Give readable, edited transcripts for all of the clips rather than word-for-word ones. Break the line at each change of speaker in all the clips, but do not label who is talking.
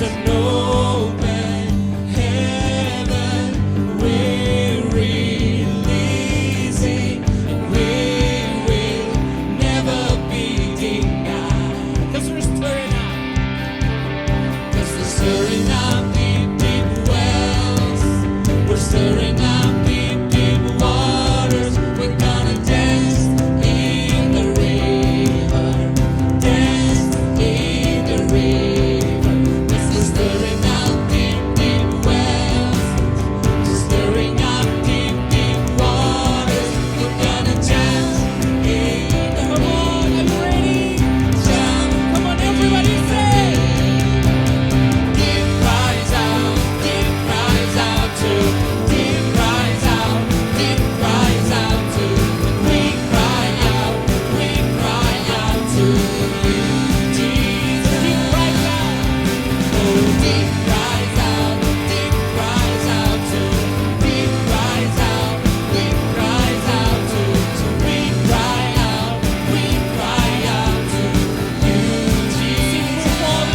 an open heaven. We're releasing, and we will never be denied. 'Cause we're stirring up. 'Cause we're stirring up deep, deep wells. We're stirring up deep, deep waters. We're gonna dance in the river. Dance in the river. 'Cause we're stirring up deep, deep wells. We're stirring up deep, deep waters. We're gonna dance in the river. Come on, are you ready? Jump. Come on, everybody say. Deep cries out to, deep cries out to, we cry out to you, Jesus. Deep cries out, oh, deep cries out to, deep cries out to, we cry out, so we cry out to you, Jesus.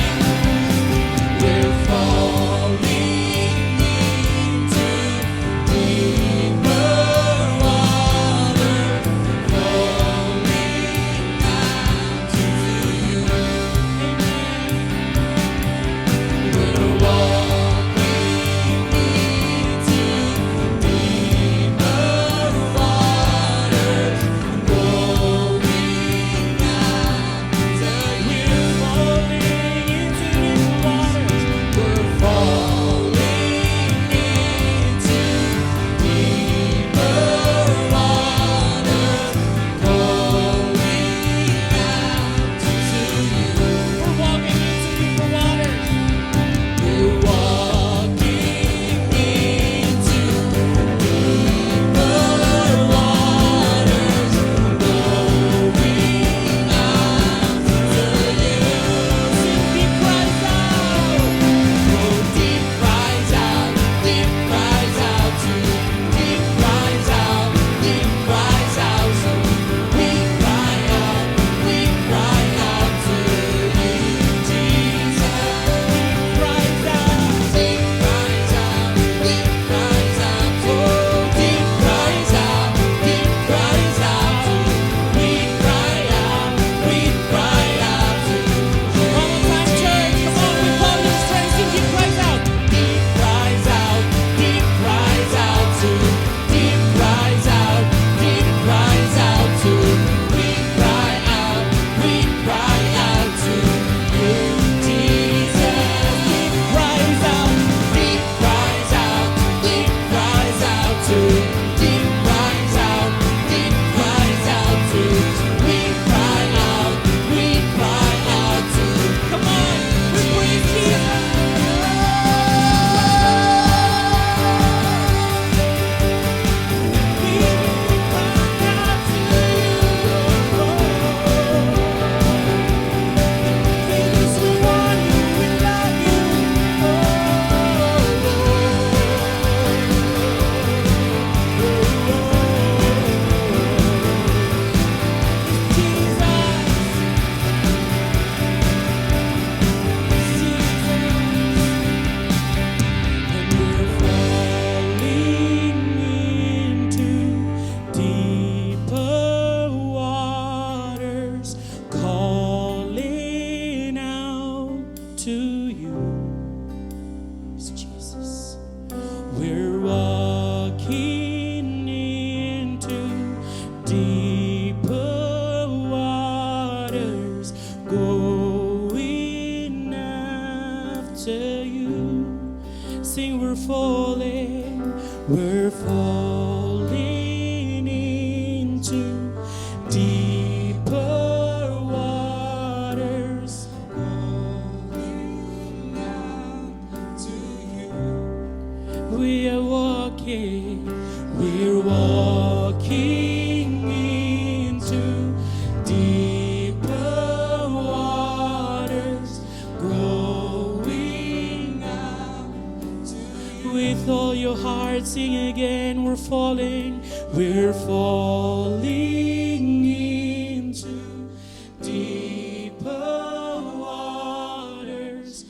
We're falling into deeper water, falling out to you. We're walking into deeper waters, going after you. We're falling into deeper waters, going after you. We're walking into deeper waters. We're walking into deeper waters, going after you. Sing deep cries out. Oh, deep cries out to, deep cries out to, so we cry out to you, Jesus. Deep cries out, deep cries out, deep cries out, oh, deep cries out to, we cry out to you. One more time, church, come on, with all your strength, sing deep cries out. Deep cries out to, deep cries out to, we cry out to you, Jesus. Deep cries out to, we cry out to you. Come on, we praise Jesus. We cry out to you. Jesus, we want you, we love you. And we're falling into deeper waters, calling out to you, Jesus. We're walking into deeper waters, going after you. Sing, we're falling into deeper waters, going after you. We're walking into deeper waters, going out to you. With all your heart, sing again. We're falling into deeper waters.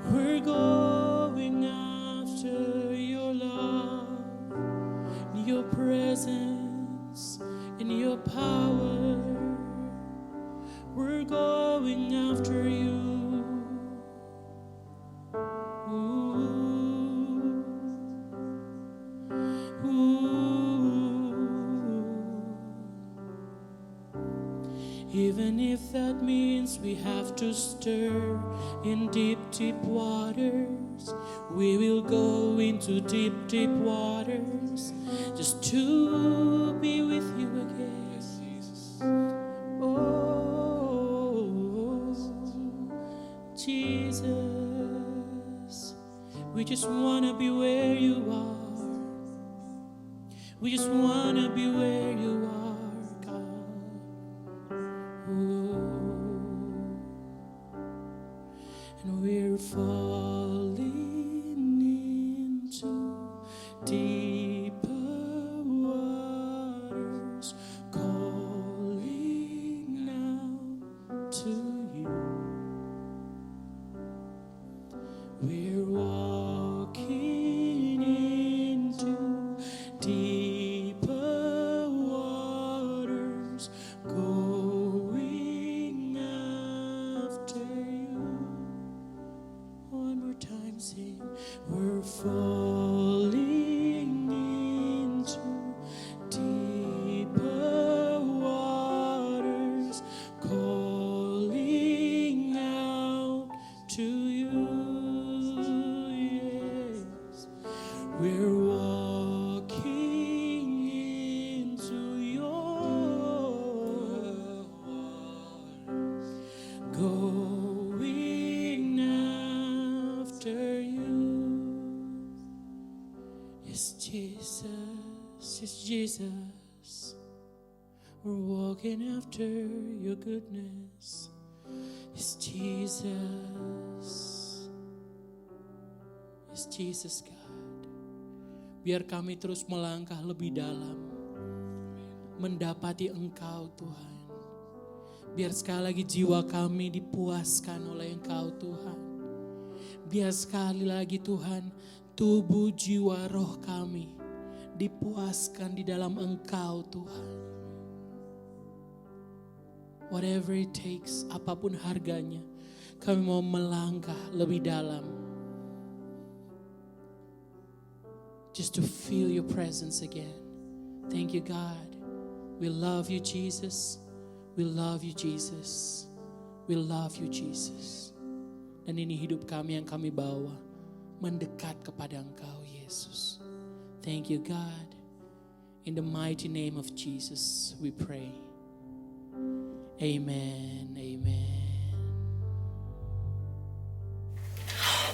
We're going after your love, your presence, and your power. We're going after you. Even if that means we have to stir in deep, deep waters, we will go into deep, deep waters just to be with you again. Oh, Jesus, we just want to be where you are. We just want to be where you are. And we're falling into deeper waters, calling out to you. We're walking into deeper waters, going after you. One more time, sing. We're falling into deeper waters, calling out to you. Yes, we're walking into your waters, going after you. Yes, Jesus, yes, Jesus, we're walking after your goodness. Yes, Jesus, yes, Jesus God. Biar kami terus melangkah lebih dalam, mendapati Engkau Tuhan. Biar sekali lagi jiwa kami dipuaskan oleh Engkau Tuhan. Biar sekali lagi Tuhan, tubuh, jiwa, roh kami dipuaskan di dalam Engkau Tuhan. Whatever it takes, apapun harganya, kami mau melangkah lebih dalam. Just to feel your presence again. Thank you God. We love you Jesus. We love you Jesus. We love you Jesus. Dan ini hidup kami yang kami bawa mendekat kepada Engkau Yesus. Thank you God. In the mighty name of Jesus we pray. Amen. Amen.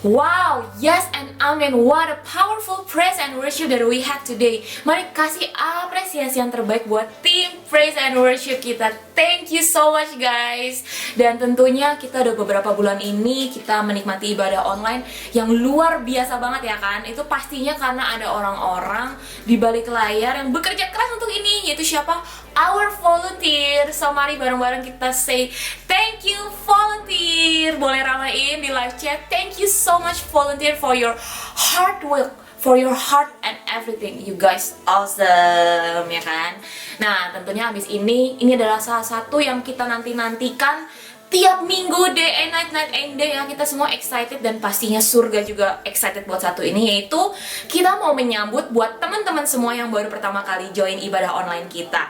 Wow, yes and amen. What a powerful praise and worship that we had today. Mari kasih apresiasi yang terbaik buat tim praise and worship kita. Thank you so much guys. Dan tentunya kita udah beberapa bulan ini kita menikmati ibadah online yang luar biasa banget ya kan. Itu pastinya karena ada orang-orang di balik layar yang bekerja keras untuk ini. Yaitu siapa? Our volunteer. So mari bareng-bareng kita say thank you volunteer. Boleh ramein di live chat. Thank you so much volunteer for your hard work, for your heart and everything. You guys awesome ya kan. Nah tentunya habis ini adalah salah satu yang kita nantikan tiap minggu, day and night, night and day ya. Kita semua excited dan pastinya surga juga excited buat satu ini, yaitu kita mau menyambut buat teman-teman semua yang baru pertama kali join ibadah online kita.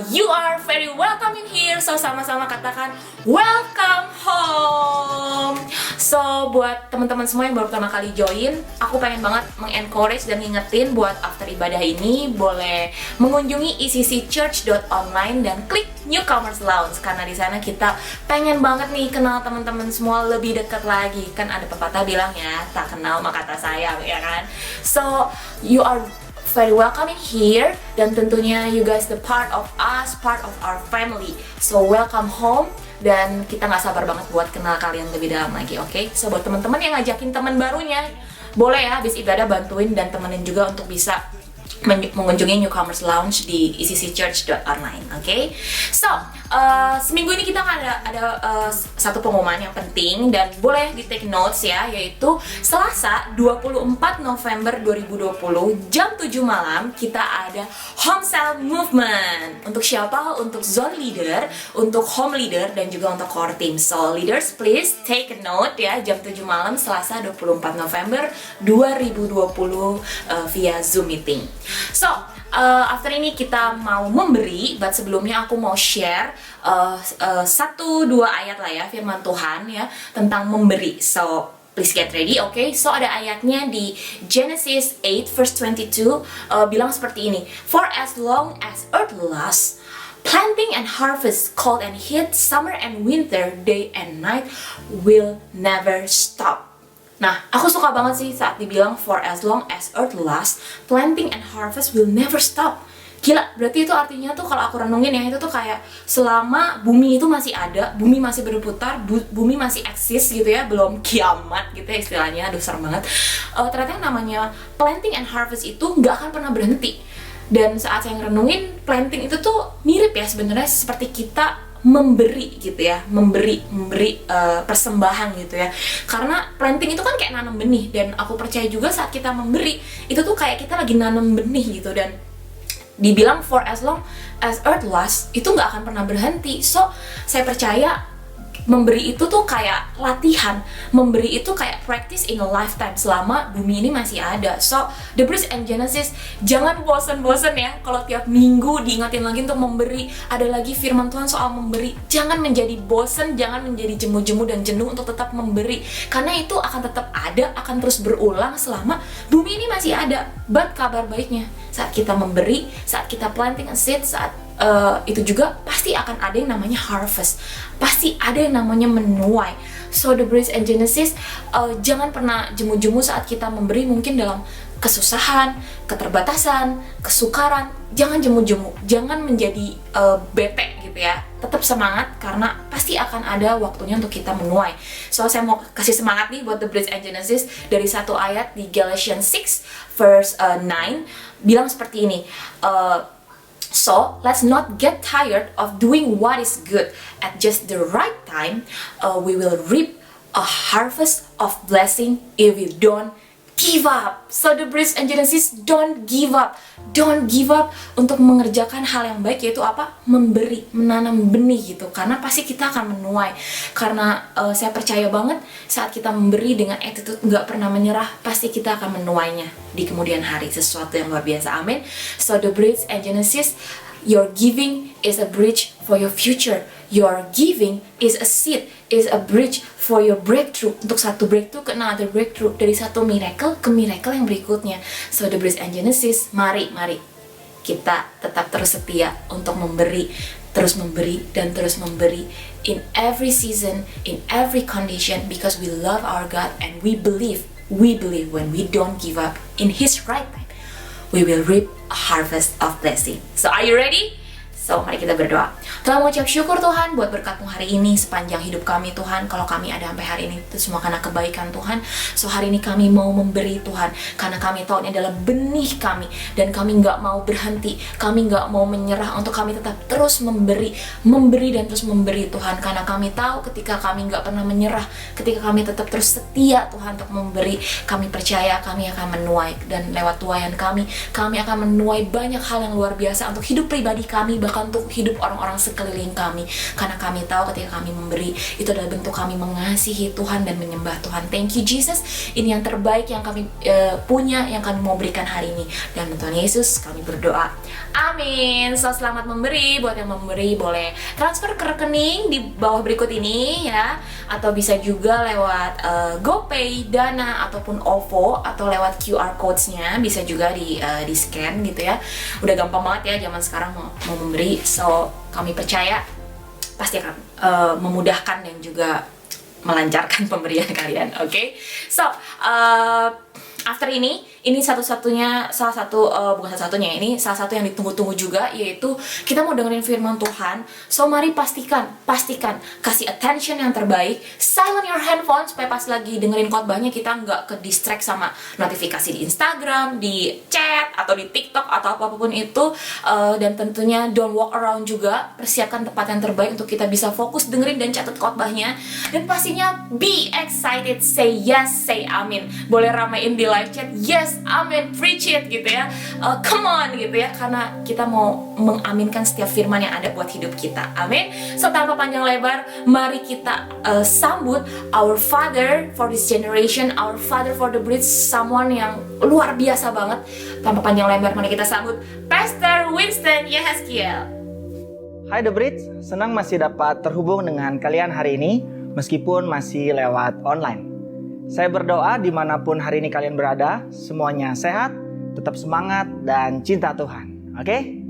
You are very welcome in here. So sama-sama katakan welcome home. So buat teman-teman semua yang baru pertama kali join, aku pengen banget mengencourage dan ngingetin buat after ibadah ini boleh mengunjungi ecc.church.online dan klik Newcomers Lounge, karena di sana kita pengen banget nih kenal teman-teman semua lebih dekat lagi. Kan ada pepatah bilang ya, tak kenal maka tak sayang ya kan. So you are very welcome in here, dan tentunya you guys the part of us, part of our family. So welcome home, dan kita nggak sabar banget buat kenal kalian lebih dalam lagi, oke? So buat teman-teman yang ngajakin teman barunya, boleh ya habis ibadah bantuin dan temenin juga untuk bisa mengunjungi Newcomers Lounge di ecc.church.online, oke? So seminggu ini kita akan ada satu pengumuman yang penting dan boleh di take notes ya, yaitu Selasa 24 November 2020 jam 7 malam kita ada home cell movement. Untuk siapa? Untuk zone leader, untuk home leader, dan juga untuk core team. So leaders please take a note ya, jam 7 malam Selasa 24 November 2020 via Zoom meeting. So after ini kita mau memberi, but sebelumnya aku mau share 1-2 ayat lah ya firman Tuhan ya tentang memberi. So please get ready, okay? So ada ayatnya di Genesis 8 verse 22 bilang seperti ini. For as long as earth lasts, planting and harvest, cold and heat, summer and winter, day and night will never stop. Nah, aku suka banget sih saat dibilang for as long as earth lasts, planting and harvest will never stop. Gila, berarti itu artinya tuh kalau aku renungin ya, itu tuh kayak selama bumi itu masih ada, bumi masih berputar, bumi masih eksis gitu ya, belum kiamat gitu ya istilahnya, aduh serem banget. Ternyata yang namanya planting and harvest itu nggak akan pernah berhenti. Dan saat saya ngerenungin, planting itu tuh mirip ya sebenarnya seperti kita memberi gitu ya, memberi persembahan gitu ya. Karena planting itu kan kayak nanam benih, dan aku percaya juga saat kita memberi itu tuh kayak kita lagi nanam benih gitu. Dan dibilang for as long as earth lasts, itu nggak akan pernah berhenti. So saya percaya memberi itu tuh kayak latihan, memberi itu kayak practice in a lifetime selama bumi ini masih ada. So The Bridge and Genesis, jangan bosen-bosen ya kalau tiap minggu diingatin lagi untuk memberi, ada lagi firman Tuhan soal memberi. Jangan menjadi bosen, jangan menjadi jemu-jemu dan jenuh untuk tetap memberi, karena itu akan tetap ada, akan terus berulang selama bumi ini masih ada. But kabar baiknya, saat kita memberi, saat kita planting a seed, saat itu juga pasti akan ada yang namanya harvest, pasti ada yang namanya menuai. So The Bridge and Genesis, jangan pernah jemu-jemu saat kita memberi, mungkin dalam kesusahan, keterbatasan, kesukaran. Jangan jemu-jemu, jangan menjadi bete gitu ya. Tetap semangat karena pasti akan ada waktunya untuk kita menuai. So saya mau kasih semangat nih buat The Bridge and Genesis dari satu ayat di Galatians 6 verse 9 bilang seperti ini. So, let's not get tired of doing what is good. At just the right time, we will reap a harvest of blessing if we don't give up. So, The Bridge and Genesis, don't give up. Don't give up untuk mengerjakan hal yang baik, yaitu apa? Memberi, menanam benih gitu. Karena pasti kita akan menuai. Karena saya percaya banget saat kita memberi dengan attitude nggak pernah menyerah, pasti kita akan menuainya di kemudian hari. Sesuatu yang luar biasa, amin. So The Bridge and Genesis, your giving is a bridge for your future. Your giving is a seed, is a bridge for your breakthrough. Untuk satu breakthrough ke another breakthrough, dari satu miracle ke miracle yang berikutnya. So The Bridge and Genesis, mari kita tetap terus setia untuk memberi, terus memberi dan terus memberi in every season, in every condition, because we love our God and we believe when we don't give up in His right time, we will reap a harvest of blessing. So are you ready? So mari kita berdoa. Telah mengucap syukur Tuhan buat berkat-Mu hari ini sepanjang hidup kami Tuhan. Kalau kami ada sampai hari ini itu semua karena kebaikan Tuhan. So hari ini kami mau memberi Tuhan, karena kami tahu ini adalah benih kami, dan kami nggak mau berhenti, kami nggak mau menyerah, untuk kami tetap terus memberi dan terus memberi Tuhan. Karena kami tahu ketika kami nggak pernah menyerah, ketika kami tetap terus setia Tuhan untuk memberi, kami percaya kami akan menuai, dan lewat tuaian kami akan menuai banyak hal yang luar biasa untuk hidup pribadi kami, bahkan untuk hidup orang-orang sekeliling kami. Karena kami tahu ketika kami memberi, itu adalah bentuk kami mengasihi Tuhan dan menyembah Tuhan. Thank you Jesus, ini yang terbaik yang kami punya, yang kami mau berikan hari ini. Dan Tuhan Yesus kami berdoa, amin. So selamat memberi. Buat yang memberi boleh transfer ke rekening di bawah berikut ini ya, atau bisa juga lewat GoPay, Dana, ataupun OVO, atau lewat QR codes-nya bisa juga di scan gitu ya. Udah gampang banget ya zaman sekarang mau memberi. So kami percaya pasti akan memudahkan dan juga melancarkan pemberian kalian. Okay? So after ini ini salah satu yang ditunggu-tunggu juga, yaitu kita mau dengerin firman Tuhan. So mari pastikan kasih attention yang terbaik, silent your handphone supaya pas lagi dengerin khotbahnya kita nggak ke distract sama notifikasi di Instagram, di chat atau di TikTok atau apapun itu. Dan tentunya don't walk around juga, persiapkan tempat yang terbaik untuk kita bisa fokus dengerin dan catat khotbahnya. Dan pastinya be excited, say yes, say amin. Boleh ramein di live chat, yes, amin, preach it gitu ya, come on gitu ya, karena kita mau mengaminkan setiap firman yang ada buat hidup kita. Amin. So tanpa panjang lebar, mari kita sambut our Father for this generation, our Father for the Bridge, someone yang luar biasa banget. Tanpa panjang lebar, mari kita sambut Pastor Winston Yehezkiel.
Hai The Bridge, senang masih dapat terhubung dengan kalian hari ini meskipun masih lewat online. Saya berdoa dimanapun hari ini kalian berada, semuanya sehat, tetap semangat, dan cinta Tuhan. Oke?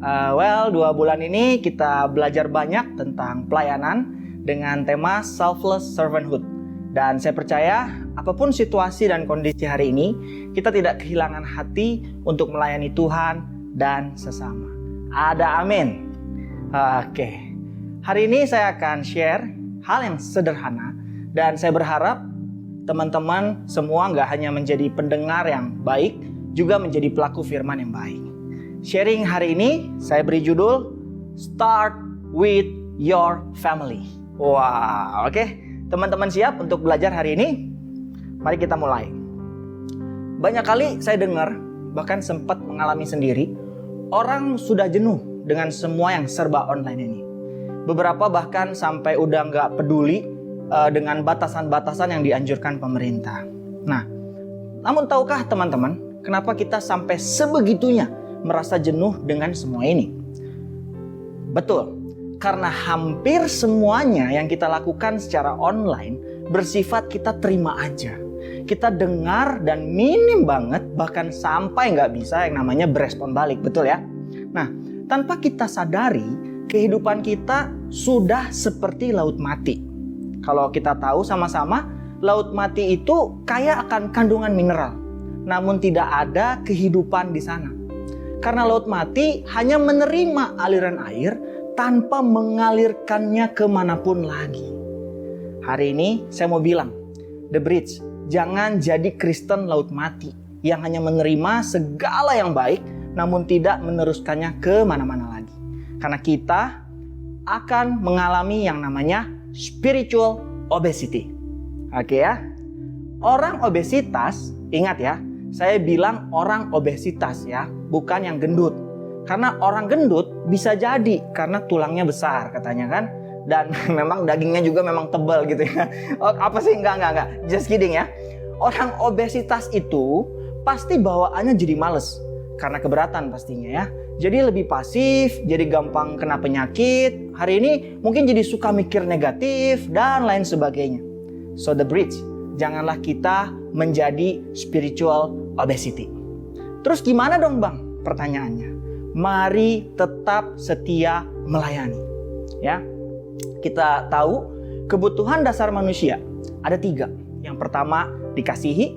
2 bulan ini kita belajar banyak tentang pelayanan dengan tema Selfless Servanthood. Dan saya percaya apapun situasi dan kondisi hari ini, kita tidak kehilangan hati untuk melayani Tuhan dan sesama. Ada amin. Oke. Hari ini saya akan share hal yang sederhana, dan saya berharap teman-teman semua nggak hanya menjadi pendengar yang baik, juga menjadi pelaku firman yang baik. Sharing hari ini saya beri judul Start with Your Family. Wah, oke. Teman-teman siap untuk belajar hari ini? Mari kita mulai. Banyak kali saya dengar, bahkan sempat mengalami sendiri, orang sudah jenuh dengan semua yang serba online ini. Beberapa bahkan sampai udah nggak peduli dengan batasan-batasan yang dianjurkan pemerintah. Nah, namun tahukah teman-teman, kenapa kita sampai sebegitunya merasa jenuh dengan semua ini? Betul, karena hampir semuanya yang kita lakukan secara online bersifat kita terima aja. Kita dengar dan minim banget, bahkan sampai nggak bisa yang namanya berespon balik, betul ya? Nah, tanpa kita sadari, kehidupan kita sudah seperti laut mati. Kalau kita tahu sama-sama, laut mati itu kaya akan kandungan mineral, namun tidak ada kehidupan di sana. Karena laut mati hanya menerima aliran air tanpa mengalirkannya kemanapun lagi. Hari ini saya mau bilang, The Bridge, jangan jadi Kristen laut mati yang hanya menerima segala yang baik, namun tidak meneruskannya kemana-mana lagi. Karena kita akan mengalami yang namanya spiritual obesity. Oke ya. Orang obesitas, ingat ya, saya bilang orang obesitas ya, bukan yang gendut. Karena orang gendut bisa jadi karena tulangnya besar katanya kan. Dan memang dagingnya juga memang tebal gitu ya. Oh, apa sih? Enggak. Just kidding ya. Orang obesitas itu pasti bawaannya jadi males. Karena keberatan pastinya ya. Jadi lebih pasif, jadi gampang kena penyakit. Hari ini mungkin jadi suka mikir negatif dan lain sebagainya. So The Bridge, janganlah kita menjadi spiritual obesity. Terus gimana dong Bang? Pertanyaannya. Mari tetap setia melayani. Ya. Kita tahu kebutuhan dasar manusia ada 3. Yang pertama dikasihi,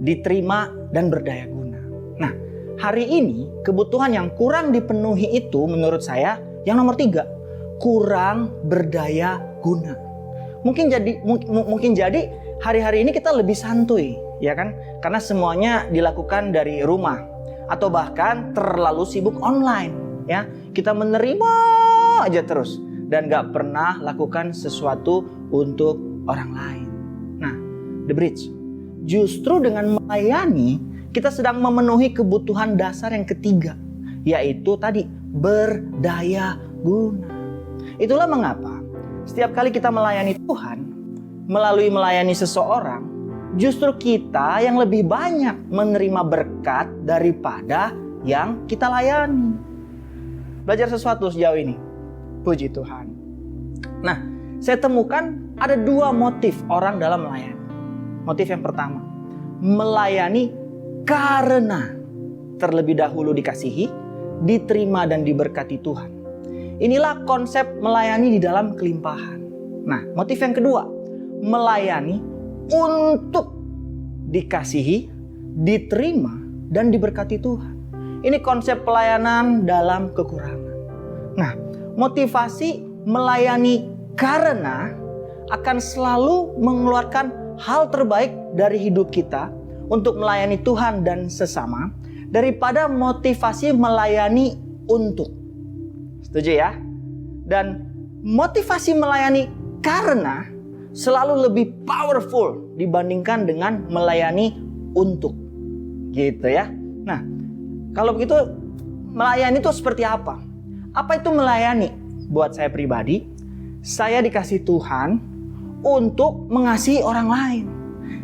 diterima, dan berdaya guna. Nah, hari ini kebutuhan yang kurang dipenuhi itu menurut saya yang nomor 3, kurang berdaya guna. Mungkin jadi hari-hari ini kita lebih santuy, ya kan? Karena semuanya dilakukan dari rumah atau bahkan terlalu sibuk online, ya. Kita menerima aja terus dan gak pernah lakukan sesuatu untuk orang lain. Nah, The Bridge, justru dengan melayani kita sedang memenuhi kebutuhan dasar yang ketiga, yaitu tadi berdaya guna. Itulah mengapa setiap kali kita melayani Tuhan, melalui melayani seseorang, justru kita yang lebih banyak menerima berkat daripada yang kita layani. Belajar sesuatu sejauh ini. Puji Tuhan. Nah, saya temukan ada 2 motif orang dalam melayani. Motif yang pertama, melayani karena terlebih dahulu dikasihi, diterima dan diberkati Tuhan. Inilah konsep melayani di dalam kelimpahan. Nah, motif yang kedua, melayani untuk dikasihi, diterima, dan diberkati Tuhan. Ini konsep pelayanan dalam kekurangan. Nah, motivasi melayani karena akan selalu mengeluarkan hal terbaik dari hidup kita untuk melayani Tuhan dan sesama daripada motivasi melayani untuk. Setuju ya? Dan motivasi melayani karena selalu lebih powerful dibandingkan dengan melayani untuk. Gitu ya. Nah, kalau begitu melayani itu seperti apa? Apa itu melayani? Buat saya pribadi, saya dikasih Tuhan untuk mengasihi orang lain.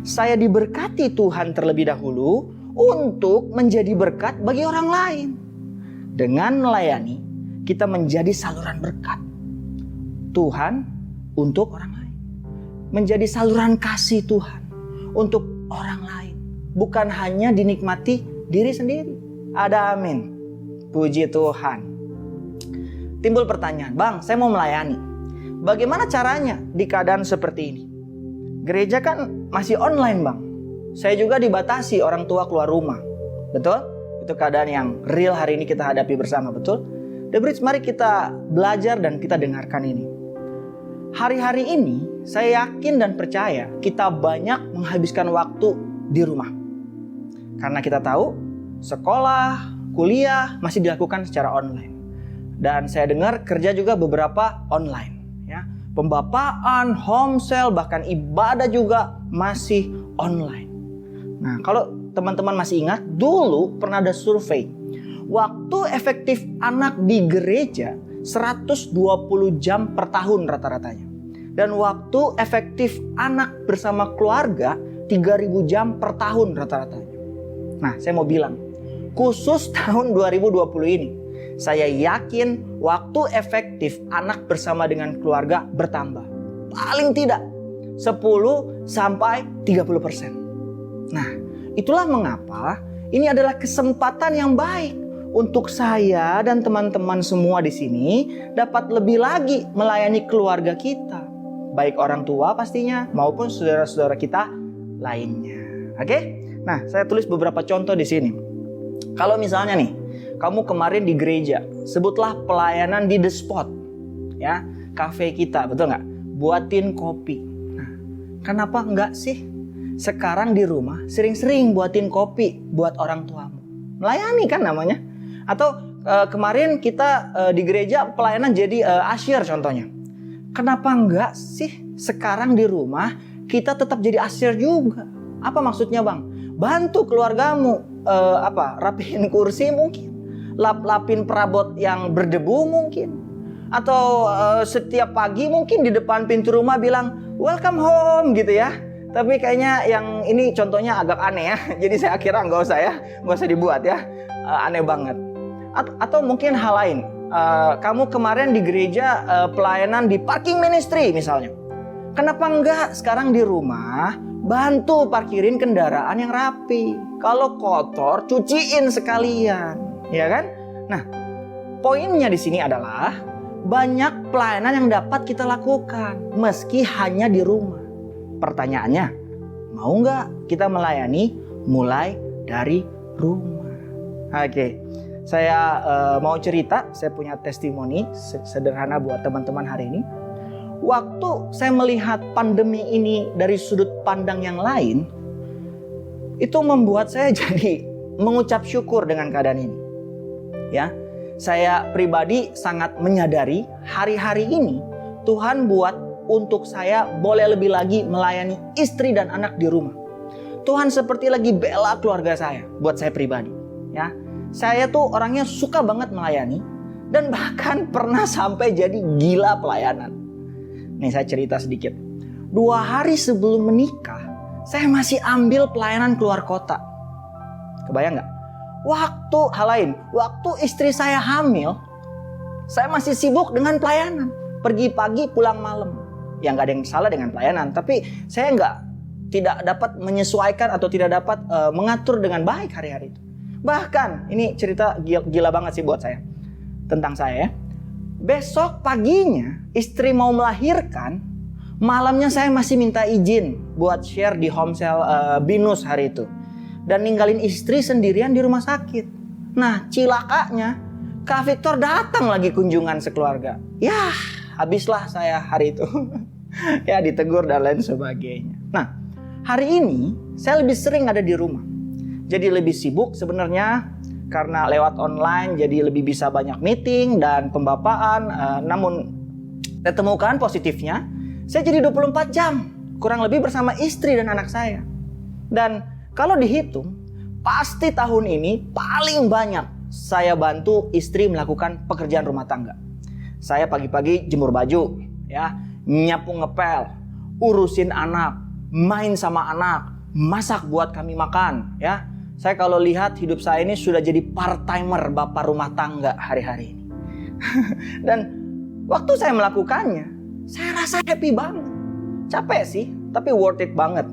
Saya diberkati Tuhan terlebih dahulu untuk menjadi berkat bagi orang lain. Dengan melayani, kita menjadi saluran berkat Tuhan untuk orang lain. Menjadi saluran kasih Tuhan untuk orang lain. Bukan hanya dinikmati diri sendiri. Ada amin. Puji Tuhan. Timbul pertanyaan, Bang, saya mau melayani. Bagaimana caranya di keadaan seperti ini? Gereja kan masih online, Bang. Saya juga dibatasi orang tua keluar rumah. Betul? Itu keadaan yang real hari ini kita hadapi bersama, betul? The Bridge, mari kita belajar dan kita dengarkan ini. Hari-hari ini saya yakin dan percaya kita banyak menghabiskan waktu di rumah. Karena kita tahu sekolah, kuliah masih dilakukan secara online. Dan saya dengar kerja juga beberapa online. Ya. Pembapaan, homesale, bahkan ibadah juga masih online. Nah, kalau teman-teman masih ingat, dulu pernah ada survei. Waktu efektif anak di gereja 120 jam per tahun rata-ratanya. Dan waktu efektif anak bersama keluarga 3.000 jam per tahun rata-ratanya. Nah, saya mau bilang, khusus tahun 2020 ini, saya yakin waktu efektif anak bersama dengan keluarga bertambah. Paling tidak 10-30%. Nah, itulah mengapa ini adalah kesempatan yang baik untuk saya dan teman-teman semua di sini dapat lebih lagi melayani keluarga kita. Baik orang tua pastinya maupun saudara-saudara kita lainnya. Oke? Nah, saya tulis beberapa contoh di sini. Kalau misalnya nih, kamu kemarin di gereja, sebutlah pelayanan di The Spot. Ya, kafe kita, betul nggak? Buatin kopi. Nah, kenapa enggak sih? Sekarang di rumah sering-sering buatin kopi buat orang tuamu. Melayani kan namanya. Atau kemarin kita di gereja pelayanan jadi asyir contohnya. Kenapa enggak sih sekarang di rumah kita tetap jadi asyir juga? Apa maksudnya, Bang? Bantu keluargamu rapihin kursi mungkin, lap-lapin perabot yang berdebu mungkin, atau setiap pagi mungkin di depan pintu rumah bilang welcome home gitu ya. Tapi kayaknya yang ini contohnya agak aneh ya. Jadi saya kira nggak usah dibuat ya. Aneh banget. Atau mungkin hal lain. Kamu kemarin di gereja pelayanan di parking ministry misalnya. Kenapa enggak sekarang di rumah bantu parkirin kendaraan yang rapi. Kalau kotor cuciin sekalian, ya kan? Nah, poinnya di sini adalah banyak pelayanan yang dapat kita lakukan meski hanya di rumah. Pertanyaannya, mau nggak kita melayani mulai dari rumah? Oke, saya mau cerita, saya punya testimoni sederhana buat teman-teman hari ini. Waktu saya melihat pandemi ini dari sudut pandang yang lain, itu membuat saya jadi mengucap syukur dengan keadaan ini. Ya, saya pribadi sangat menyadari hari-hari ini Tuhan buat untuk saya boleh lebih lagi melayani istri dan anak di rumah. Tuhan seperti lagi bela keluarga saya buat saya pribadi. Ya, saya tuh orangnya suka banget melayani dan bahkan pernah sampai jadi gila pelayanan. Nih saya cerita sedikit. 2 hari sebelum menikah, saya masih ambil pelayanan keluar kota. Kebayang nggak? Waktu istri saya hamil, saya masih sibuk dengan pelayanan. Pergi pagi, pulang malam. Ya nggak ada yang salah dengan pelayanan, tapi saya tidak dapat menyesuaikan atau tidak dapat mengatur dengan baik hari-hari itu. Bahkan, ini cerita gila banget sih buat saya. Tentang saya ya. Besok paginya istri mau melahirkan, malamnya saya masih minta izin buat share di homesale Binus hari itu. dan ninggalin istri sendirian di rumah sakit. Nah, cilakanya Kak Victor datang lagi kunjungan sekeluarga. Ya, habislah saya hari itu. Ya, ditegur dan lain sebagainya. Nah, hari ini saya lebih sering ada di rumah. Jadi lebih sibuk sebenarnya karena lewat online jadi lebih bisa banyak meeting dan pembapaan. Namun saya temukan positifnya, saya jadi 24 jam kurang lebih bersama istri dan anak saya. Dan kalau dihitung, pasti tahun ini paling banyak saya bantu istri melakukan pekerjaan rumah tangga. Saya pagi-pagi jemur baju, ya, nyapu ngepel, urusin anak, main sama anak, masak buat kami makan, ya. Saya kalau lihat hidup saya ini sudah jadi part-timer bapak rumah tangga hari-hari ini. Dan waktu saya melakukannya, saya rasa happy banget. Capek sih, tapi worth it banget.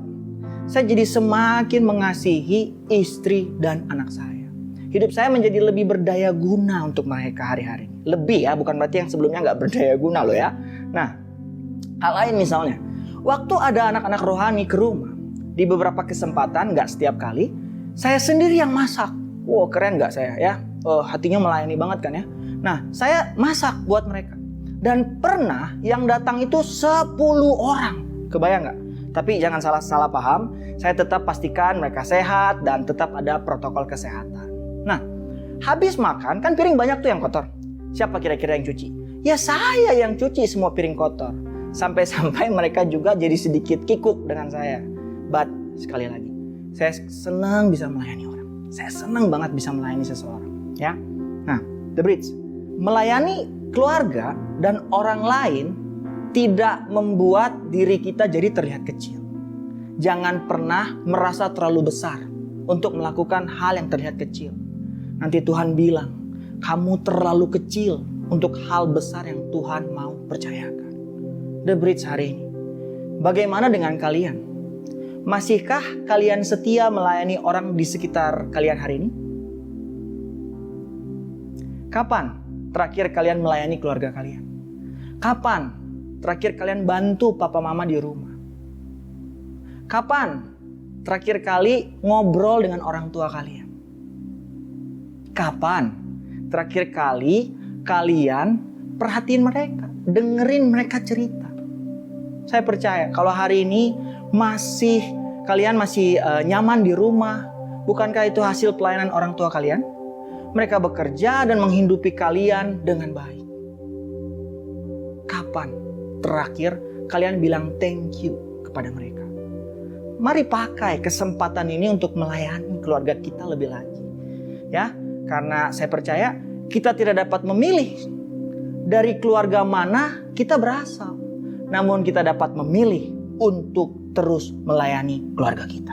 Saya jadi semakin mengasihi istri dan anak saya. Hidup saya menjadi lebih berdaya guna untuk mereka hari-hari. Lebih ya, bukan berarti yang sebelumnya nggak berdaya guna loh ya. Nah, hal lain misalnya, waktu ada anak-anak rohani ke rumah, di beberapa kesempatan, nggak setiap kali, saya sendiri yang masak. Wow, keren nggak saya ya? Hatinya melayani banget kan ya. Nah, saya masak buat mereka. Dan pernah yang datang itu 10 orang. Kebayang nggak? Tapi jangan salah paham, saya tetap pastikan mereka sehat dan tetap ada protokol kesehatan. Nah, habis makan kan piring banyak tuh yang kotor. Siapa kira-kira yang cuci? Ya saya yang cuci semua piring kotor. Sampai-sampai mereka juga jadi sedikit kikuk dengan saya. But sekali lagi, saya senang bisa melayani orang. Saya senang banget bisa melayani seseorang. Ya, nah, The Bridge, melayani keluarga dan orang lain tidak membuat diri kita jadi terlihat kecil. Jangan pernah merasa terlalu besar untuk melakukan hal yang terlihat kecil. Nanti Tuhan bilang, kamu terlalu kecil untuk hal besar yang Tuhan mau percayakan. The Bridge hari ini, bagaimana dengan kalian? Masihkah kalian setia melayani orang di sekitar kalian hari ini? Kapan terakhir kalian melayani keluarga kalian? Kapan terakhir kalian bantu papa mama di rumah? Kapan terakhir kali ngobrol dengan orang tua kalian? Kapan terakhir kali kalian perhatiin mereka, dengerin mereka cerita? Saya percaya kalau hari ini kalian masih nyaman di rumah, bukankah itu hasil pelayanan orang tua kalian? Mereka bekerja dan menghidupi kalian dengan baik. Kapan terakhir kalian bilang thank you kepada mereka? Mari pakai kesempatan ini untuk melayani keluarga kita lebih lagi. Ya, karena saya percaya kita tidak dapat memilih dari keluarga mana kita berasal. Namun kita dapat memilih untuk terus melayani keluarga kita.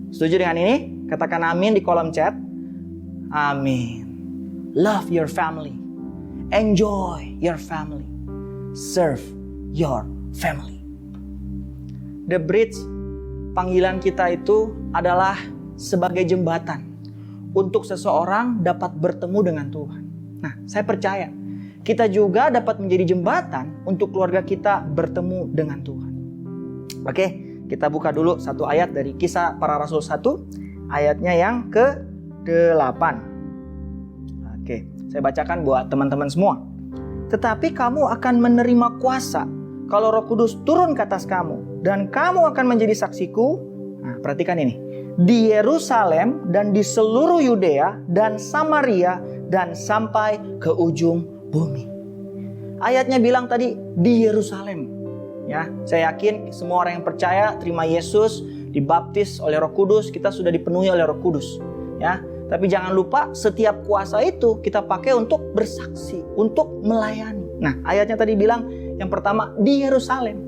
Setuju dengan ini? Katakan amin di kolom chat. Amin. Love your family. Enjoy your family. Serve your family. The Bridge, panggilan kita itu adalah sebagai jembatan untuk seseorang dapat bertemu dengan Tuhan. Nah, saya percaya kita juga dapat menjadi jembatan untuk keluarga kita bertemu dengan Tuhan. Oke, kita buka dulu satu ayat dari Kisah Para Rasul 1, ayatnya yang ke-8. Oke, saya bacakan buat teman-teman semua. Tetapi kamu akan menerima kuasa kalau Roh Kudus turun ke atas kamu, dan kamu akan menjadi saksiku. Nah, perhatikan ini. Di Yerusalem dan di seluruh Yudea dan Samaria dan sampai ke ujung bumi. Ayatnya bilang tadi di Yerusalem. Ya, saya yakin semua orang yang percaya terima Yesus, dibaptis oleh Roh Kudus, kita sudah dipenuhi oleh Roh Kudus. Ya, tapi jangan lupa setiap kuasa itu kita pakai untuk bersaksi, untuk melayani. Nah, ayatnya tadi bilang yang pertama di Yerusalem.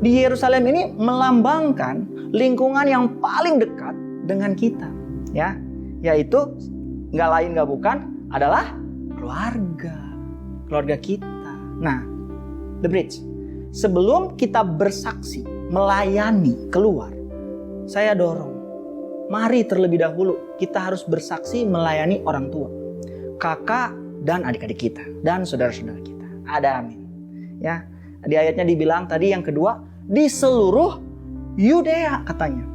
Di Yerusalem ini melambangkan lingkungan yang paling dekat dengan kita, ya, yaitu nggak lain nggak bukan adalah keluarga kita. Nah, The Bridge, sebelum kita bersaksi melayani keluar, saya dorong, mari terlebih dahulu kita harus bersaksi melayani orang tua, kakak dan adik-adik kita dan saudara-saudara kita. Ada amin. Ya, di ayatnya dibilang tadi yang kedua di seluruh Yudea katanya.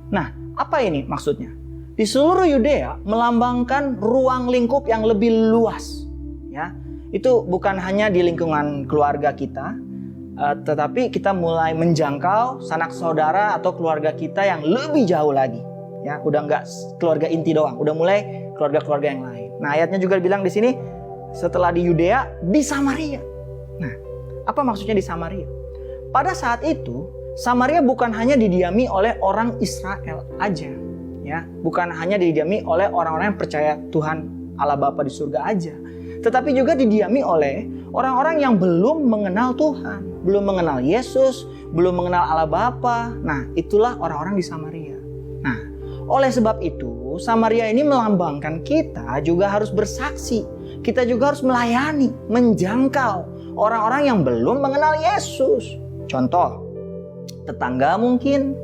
Nah, Apa ini maksudnya? Di seluruh Yudea melambangkan ruang lingkup yang lebih luas. Ya, itu bukan hanya di lingkungan keluarga kita, tetapi kita mulai menjangkau sanak saudara atau keluarga kita yang lebih jauh lagi. Ya, udah nggak keluarga inti doang, udah mulai keluarga-keluarga yang lain. Nah, ayatnya juga bilang di sini, setelah di Yudea, di Samaria. Nah, apa maksudnya di Samaria? Pada saat itu, Samaria bukan hanya didiami oleh orang Israel aja. Ya, bukan hanya didiami oleh orang-orang yang percaya Tuhan Allah Bapa di surga aja, tetapi juga didiami oleh orang-orang yang belum mengenal Tuhan, belum mengenal Yesus, belum mengenal Allah Bapa. Nah, itulah orang-orang di Samaria. Nah, oleh sebab itu, Samaria ini melambangkan kita juga harus bersaksi. Kita juga harus melayani, menjangkau orang-orang yang belum mengenal Yesus. Contoh, tetangga mungkin,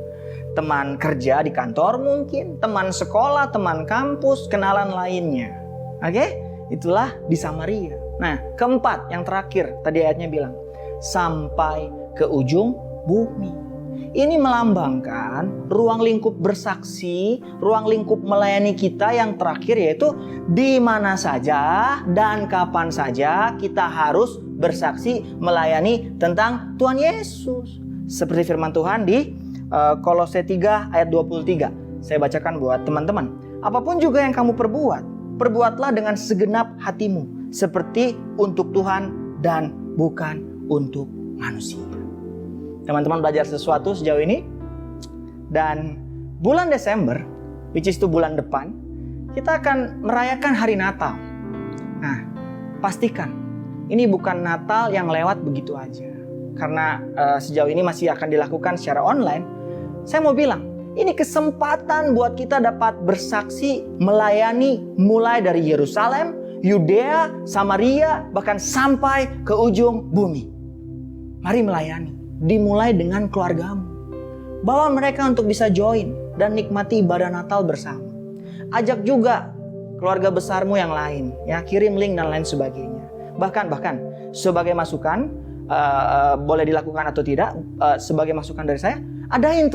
teman kerja di kantor mungkin, teman sekolah, teman kampus, kenalan lainnya. Oke? Itulah di Samaria. Nah, keempat, yang terakhir, tadi ayatnya bilang, sampai ke ujung bumi. Ini melambangkan ruang lingkup bersaksi, ruang lingkup melayani kita yang terakhir, yaitu di mana saja dan kapan saja kita harus bersaksi melayani tentang Tuhan Yesus. Seperti firman Tuhan di Kolose 3 ayat 23. Saya bacakan buat teman-teman. Apapun juga yang kamu perbuat, perbuatlah dengan segenap hatimu, seperti untuk Tuhan dan bukan untuk manusia. Teman-teman belajar sesuatu sejauh ini? Dan bulan Desember, which is itu bulan depan, kita akan merayakan hari Natal. Nah, pastikan ini bukan Natal yang lewat begitu aja. Karena sejauh ini masih akan dilakukan secara online. Saya mau bilang, ini kesempatan buat kita dapat bersaksi, melayani mulai dari Yerusalem, Yudea, Samaria, bahkan sampai ke ujung bumi. Mari melayani, dimulai dengan keluargamu. Bawa mereka untuk bisa join dan nikmati ibadah Natal bersama. Ajak juga keluarga besarmu yang lain, ya, kirim link dan lain sebagainya. Bahkan sebagai masukan, boleh dilakukan atau tidak, sebagai masukan dari saya, adain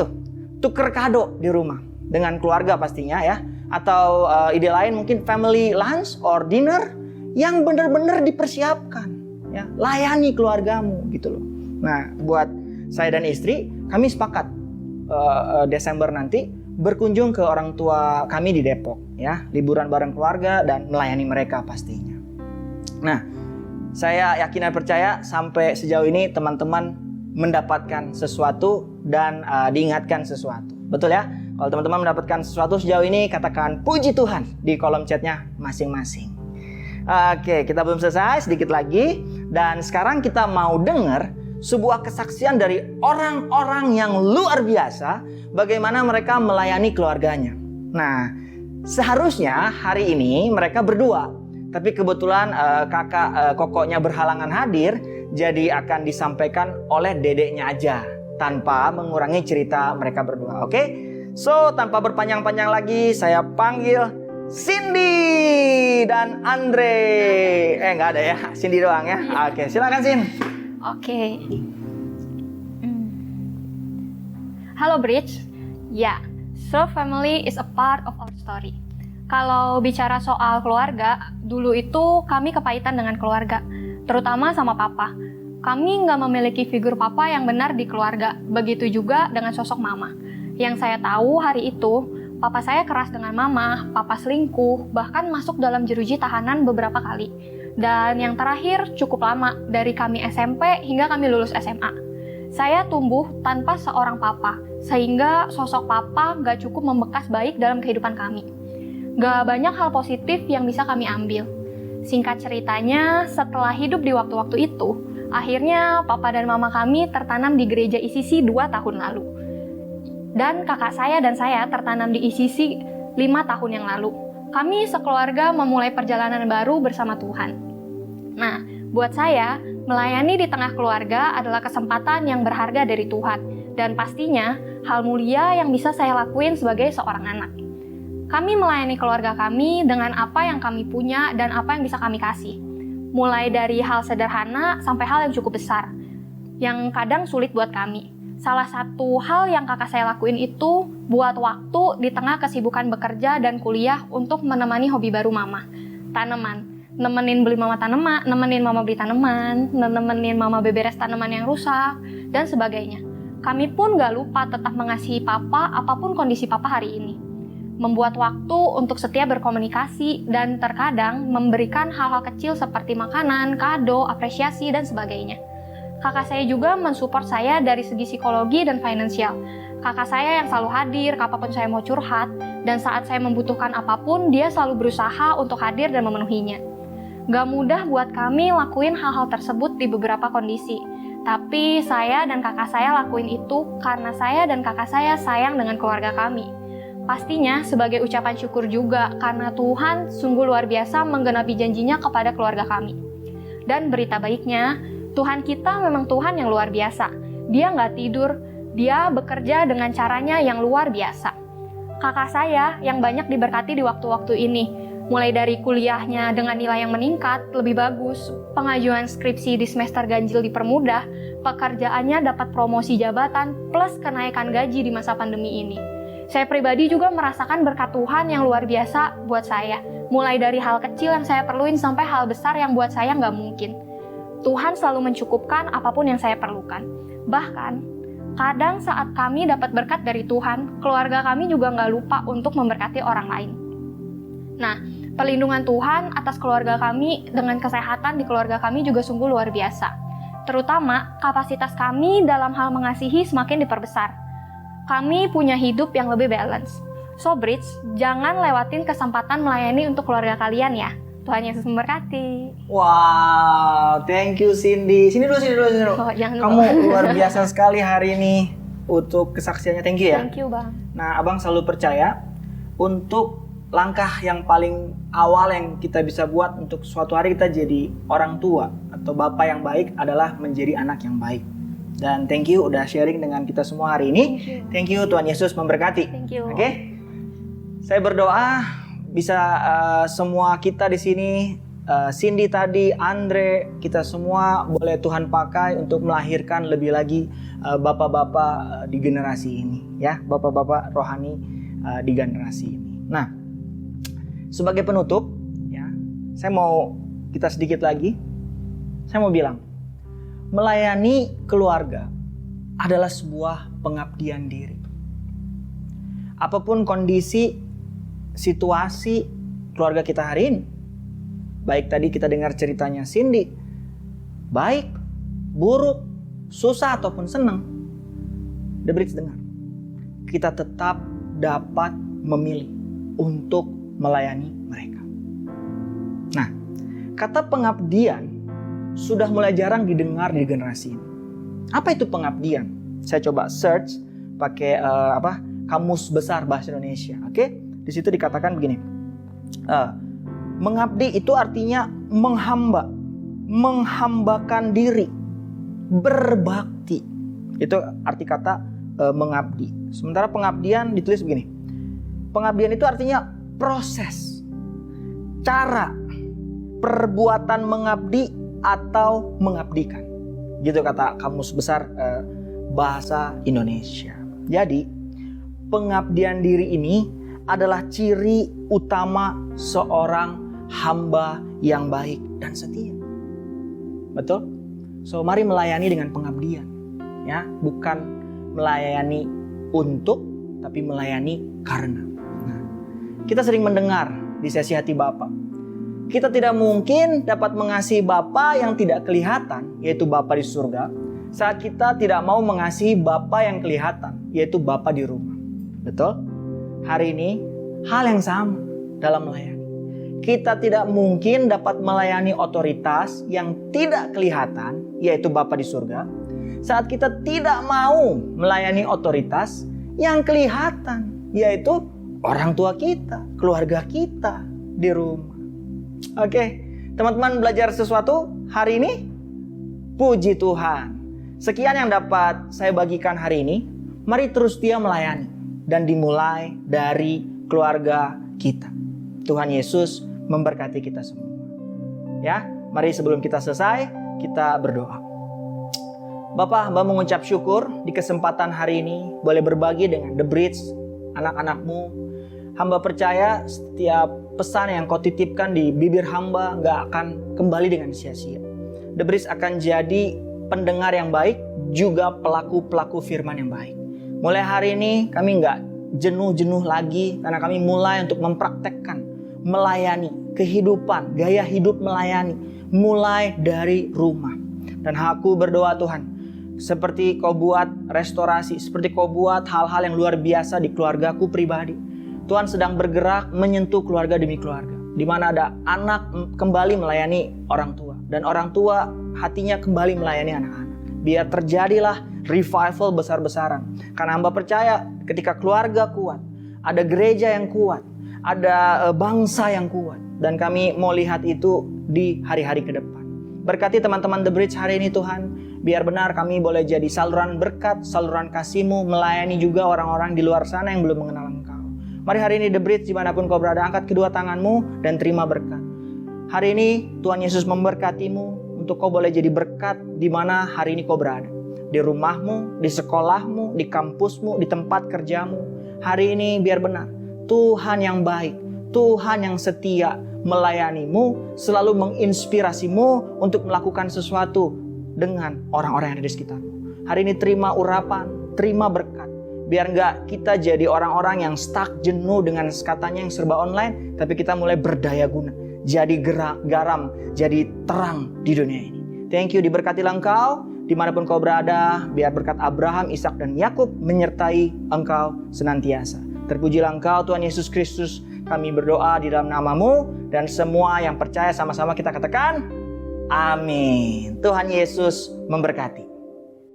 tuker kado di rumah dengan keluarga pastinya ya, atau ide lain mungkin family lunch or dinner yang benar-benar dipersiapkan ya, layani keluargamu gitu loh. Nah, buat saya dan istri, kami sepakat Desember nanti berkunjung ke orang tua kami di Depok ya, liburan bareng keluarga dan melayani mereka pastinya. Nah, saya yakin dan percaya sampai sejauh ini teman-teman mendapatkan sesuatu dan diingatkan sesuatu. Betul ya? Kalau teman-teman mendapatkan sesuatu sejauh ini, katakan puji Tuhan di kolom chatnya masing-masing. Oke, kita belum selesai, sedikit lagi. Dan sekarang kita mau dengar sebuah kesaksian dari orang-orang yang luar biasa, bagaimana mereka melayani keluarganya. Nah, seharusnya hari ini mereka berdua, tapi kebetulan kakak kokoknya berhalangan hadir, jadi akan disampaikan oleh dedeknya aja, tanpa mengurangi cerita mereka berdua. Oke? So, tanpa berpanjang-panjang lagi, saya panggil Cindy dan Andre. Nggak ada ya, Cindy doang ya. Oke, silakan Cindy.
Oke. Halo Bridge. Ya, so family is a part of our story. Kalau bicara soal keluarga, dulu itu kami kepahitan dengan keluarga, terutama sama papa. Kami nggak memiliki figur papa yang benar di keluarga, begitu juga dengan sosok mama. Yang saya tahu hari itu, papa saya keras dengan mama, papa selingkuh, bahkan masuk dalam jeruji tahanan beberapa kali. Dan yang terakhir cukup lama, dari kami SMP hingga kami lulus SMA. Saya tumbuh tanpa seorang papa, sehingga sosok papa nggak cukup membekas baik dalam kehidupan kami. Gak banyak hal positif yang bisa kami ambil. Singkat ceritanya, setelah hidup di waktu-waktu itu, akhirnya papa dan mama kami tertanam di gereja ICC 2 tahun lalu. Dan kakak saya dan saya tertanam di ICC 5 tahun yang lalu. Kami sekeluarga memulai perjalanan baru bersama Tuhan. Nah, buat saya, melayani di tengah keluarga adalah kesempatan yang berharga dari Tuhan. Dan pastinya, hal mulia yang bisa saya lakuin sebagai seorang anak. Kami melayani keluarga kami dengan apa yang kami punya dan apa yang bisa kami kasih. Mulai dari hal sederhana sampai hal yang cukup besar, yang kadang sulit buat kami. Salah satu hal yang kakak saya lakuin itu buat waktu di tengah kesibukan bekerja dan kuliah untuk menemani hobi baru mama, tanaman. Nemenin beli mama tanaman, nemenin mama beli tanaman, nemenin mama beberes tanaman yang rusak, dan sebagainya. Kami pun gak lupa tetap mengasihi papa apapun kondisi papa hari ini. Membuat waktu untuk setia berkomunikasi dan terkadang memberikan hal-hal kecil seperti makanan, kado, apresiasi, dan sebagainya. Kakak saya juga mensupport saya dari segi psikologi dan finansial. Kakak saya yang selalu hadir kapanpun saya mau curhat, dan saat saya membutuhkan apapun, dia selalu berusaha untuk hadir dan memenuhinya. Gak mudah buat kami lakuin hal-hal tersebut di beberapa kondisi, tapi saya dan kakak saya lakuin itu karena saya dan kakak saya sayang dengan keluarga kami. Pastinya sebagai ucapan syukur juga karena Tuhan sungguh luar biasa menggenapi janjinya kepada keluarga kami. Dan berita baiknya, Tuhan kita memang Tuhan yang luar biasa. Dia nggak tidur, dia bekerja dengan caranya yang luar biasa. Kakak saya yang banyak diberkati di waktu-waktu ini, mulai dari kuliahnya dengan nilai yang meningkat, lebih bagus, pengajuan skripsi di semester ganjil dipermudah, pekerjaannya dapat promosi jabatan, plus kenaikan gaji di masa pandemi ini. Saya pribadi juga merasakan berkat Tuhan yang luar biasa buat saya, mulai dari hal kecil yang saya perluin sampai hal besar yang buat saya nggak mungkin. Tuhan selalu mencukupkan apapun yang saya perlukan. Bahkan, kadang saat kami dapat berkat dari Tuhan, keluarga kami juga nggak lupa untuk memberkati orang lain. Nah, perlindungan Tuhan atas keluarga kami dengan kesehatan di keluarga kami juga sungguh luar biasa. Terutama, kapasitas kami dalam hal mengasihi semakin diperbesar. Kami punya hidup yang lebih balance. So, Bridge, jangan lewatin kesempatan melayani untuk keluarga kalian ya. Tuhan Yesus memberkati.
Wow, thank you Cindy. Sini dulu.
Oh, jangan
Kamu
lupa.
luar biasa sekali hari ini untuk kesaksiannya. Thank you ya.
Thank you, Bang.
Nah, Abang selalu percaya untuk langkah yang paling awal yang kita bisa buat untuk suatu hari kita jadi orang tua atau bapak yang baik adalah menjadi anak yang baik. Dan thank you udah sharing dengan kita semua hari ini. Thank you, Tuhan Yesus memberkati.
Thank you.
Oke. Saya berdoa bisa semua kita di sini, Cindy tadi, Andre, kita semua boleh Tuhan pakai untuk melahirkan lebih lagi bapak-bapak di generasi ini, ya, bapak-bapak rohani di generasi ini. Nah, sebagai penutup, ya, kita sedikit lagi, saya mau bilang, melayani keluarga adalah sebuah pengabdian diri. Apapun kondisi, situasi keluarga kita hari ini, baik tadi kita dengar ceritanya Cindy, baik, buruk, susah ataupun senang, The Bridge dengar, kita tetap dapat memilih untuk melayani mereka. Nah, kata pengabdian sudah mulai jarang didengar di generasi ini. Apa itu pengabdian? Saya coba search pakai kamus besar bahasa Indonesia. Oke? Di situ dikatakan begini. Mengabdi itu artinya menghambakan diri, berbakti. Itu arti kata mengabdi. Sementara pengabdian ditulis begini. Pengabdian itu artinya proses, cara, perbuatan mengabdi atau mengabdikan. Gitu kata kamus besar bahasa Indonesia. Jadi, pengabdian diri ini adalah ciri utama seorang hamba yang baik dan setia. Betul? So, mari melayani dengan pengabdian. Ya, bukan melayani untuk, tapi melayani karena. Nah, kita sering mendengar di sesi hati Bapa, kita tidak mungkin dapat mengasihi Bapa yang tidak kelihatan, yaitu Bapa di surga, saat kita tidak mau mengasihi Bapa yang kelihatan, yaitu Bapa di rumah. Betul? Hari ini, hal yang sama dalam melayani. Kita tidak mungkin dapat melayani otoritas yang tidak kelihatan, yaitu Bapa di surga, saat kita tidak mau melayani otoritas yang kelihatan, yaitu orang tua kita, keluarga kita di rumah. Oke, teman-teman belajar sesuatu hari ini? Puji Tuhan. Sekian yang dapat saya bagikan hari ini. Mari terus setia melayani dan dimulai dari keluarga kita. Tuhan Yesus memberkati kita semua. Ya, mari sebelum kita selesai, kita berdoa. Bapak, hamba mengucap syukur di kesempatan hari ini boleh berbagi dengan The Bridge, anak-anakmu. Hamba percaya setiap pesan yang kau titipkan di bibir hamba gak akan kembali dengan sia-sia. The Bridge akan jadi pendengar yang baik, juga pelaku-pelaku firman yang baik. Mulai hari ini kami gak jenuh-jenuh lagi karena kami mulai untuk mempraktekkan, melayani, kehidupan, gaya hidup melayani, mulai dari rumah. Dan aku berdoa Tuhan, seperti kau buat restorasi, seperti kau buat hal-hal yang luar biasa di keluargaku pribadi. Tuhan sedang bergerak menyentuh keluarga demi keluarga, di mana ada anak kembali melayani orang tua, dan orang tua hatinya kembali melayani anak-anak. Biar terjadilah revival besar-besaran. Karena hamba percaya ketika keluarga kuat, ada gereja yang kuat, ada bangsa yang kuat. Dan kami mau lihat itu di hari-hari ke depan. Berkati teman-teman The Bridge hari ini Tuhan. Biar benar kami boleh jadi saluran berkat, saluran kasih-Mu, melayani juga orang-orang di luar sana yang belum mengenal Engkau. Mari hari ini The Bridge dimanapun kau berada, angkat kedua tanganmu dan terima berkat. Hari ini Tuhan Yesus memberkatimu untuk kau boleh jadi berkat di mana hari ini kau berada. Di rumahmu, di sekolahmu, di kampusmu, di tempat kerjamu. Hari ini biar benar Tuhan yang baik, Tuhan yang setia melayanimu, selalu menginspirasimu untuk melakukan sesuatu dengan orang-orang yang ada di sekitarmu. Hari ini terima urapan, terima berkat. Biar enggak kita jadi orang-orang yang stuck, jenuh dengan katanya yang serba online, tapi kita mulai berdaya guna, jadi garam, jadi terang di dunia ini. Thank you, diberkatilah engkau dimanapun kau berada. Biar berkat Abraham, Ishak dan Yakub menyertai engkau senantiasa. Terpujilah engkau Tuhan Yesus Kristus. Kami berdoa di dalam nama-Mu, dan semua yang percaya sama-sama kita katakan amin. Tuhan Yesus memberkati.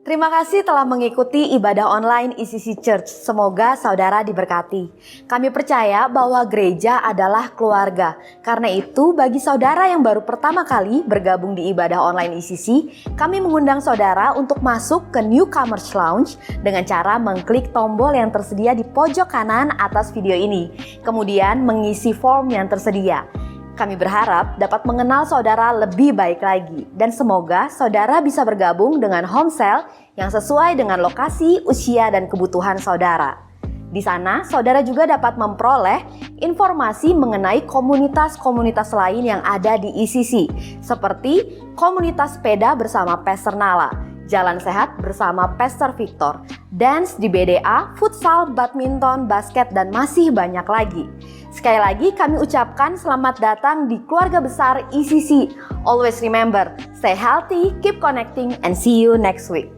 Terima kasih telah mengikuti ibadah online ECC Church. Semoga saudara diberkati. Kami percaya bahwa gereja adalah keluarga. Karena itu, bagi saudara yang baru pertama kali bergabung di ibadah online ECC, kami mengundang saudara untuk masuk ke Newcomers Lounge dengan cara mengklik tombol yang tersedia di pojok kanan atas video ini. Kemudian mengisi form yang tersedia. Kami berharap dapat mengenal saudara lebih baik lagi, dan semoga saudara bisa bergabung dengan home cell yang sesuai dengan lokasi, usia, dan kebutuhan saudara. Di sana, saudara juga dapat memperoleh informasi mengenai komunitas-komunitas lain yang ada di ECC, seperti komunitas sepeda bersama Pastor Nala, Jalan Sehat bersama Pastor Victor, dance di BDA, futsal, badminton, basket, dan masih banyak lagi. Sekali lagi kami ucapkan selamat datang di keluarga besar ECC. Always remember, stay healthy, keep connecting, and see you next week.